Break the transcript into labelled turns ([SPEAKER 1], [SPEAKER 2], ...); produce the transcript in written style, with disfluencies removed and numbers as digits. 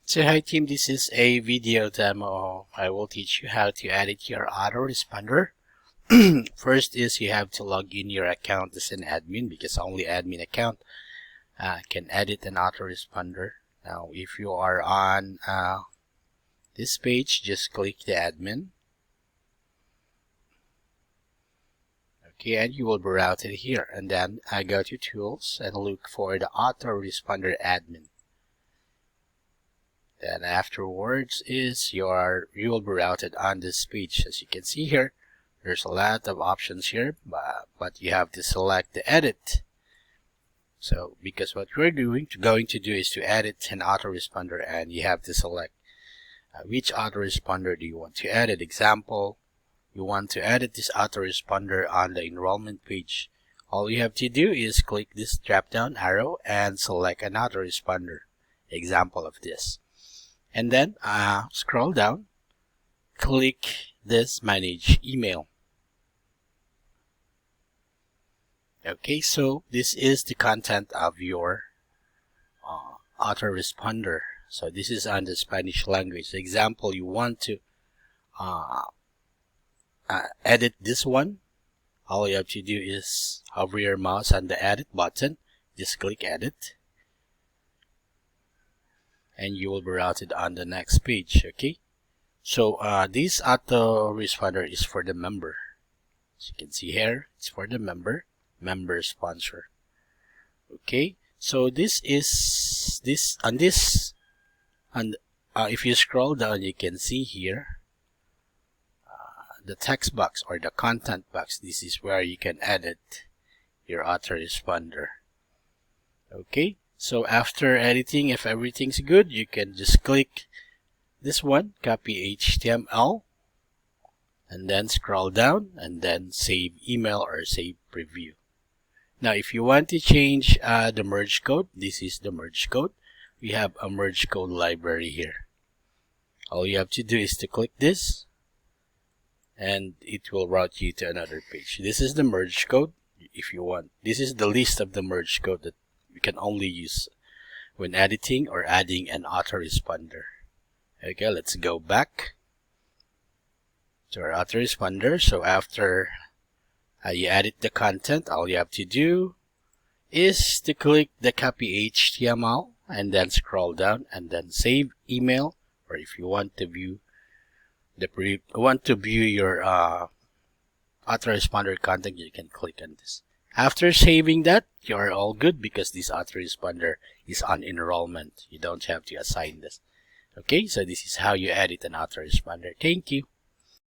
[SPEAKER 1] So hi team, this is a video demo. I will teach you how to edit your autoresponder. First is you have to log in your account as an admin, because only admin account can edit an autoresponder. Now if you are on this page, just click the admin. Okay, and you will be routed here, and then go to tools and look for the autoresponder admin. Then afterwards is you will be routed on this page. As you can see here, there's a lot of options here, but you have to select the edit. So because what we're going to do is to edit an autoresponder, and you have to select which autoresponder do you want to edit. Example, you want to edit this autoresponder on the enrollment page. All you have to do is click this drop down arrow and select an autoresponder. Example of this. And then scroll down, click this manage email. Okay, so this is the content of your autoresponder. So this is on the Spanish language. Example, you want to edit this one. All you have to do is hover your mouse on the edit button, just click edit, and you will be routed on the next page. Okay, so this autoresponder is for the member. As you can see here, it's for the member sponsor. Okay, so this is if you scroll down, you can see here the text box or the content box. This is where you can edit your autoresponder. Okay, so after editing, if everything's good, you can just click this one, copy HTML, and then scroll down and then save email or save preview. Now if you want to change the merge code, this is the merge code. We have a merge code library here. All you have to do is to click this, and it will route you to another page. This is the merge code. If you want, this is the list of the merge code that you can only use when editing or adding an autoresponder. Okay, let's go back to our autoresponder. So after you edit the content, all you have to do is to click the copy HTML and then scroll down and then save email, or if you want to view your autoresponder content, you can click on this. After saving that, you are all good, because this autoresponder is on enrollment. You don't have to assign this. Okay, so this is how you edit an autoresponder. Thank you.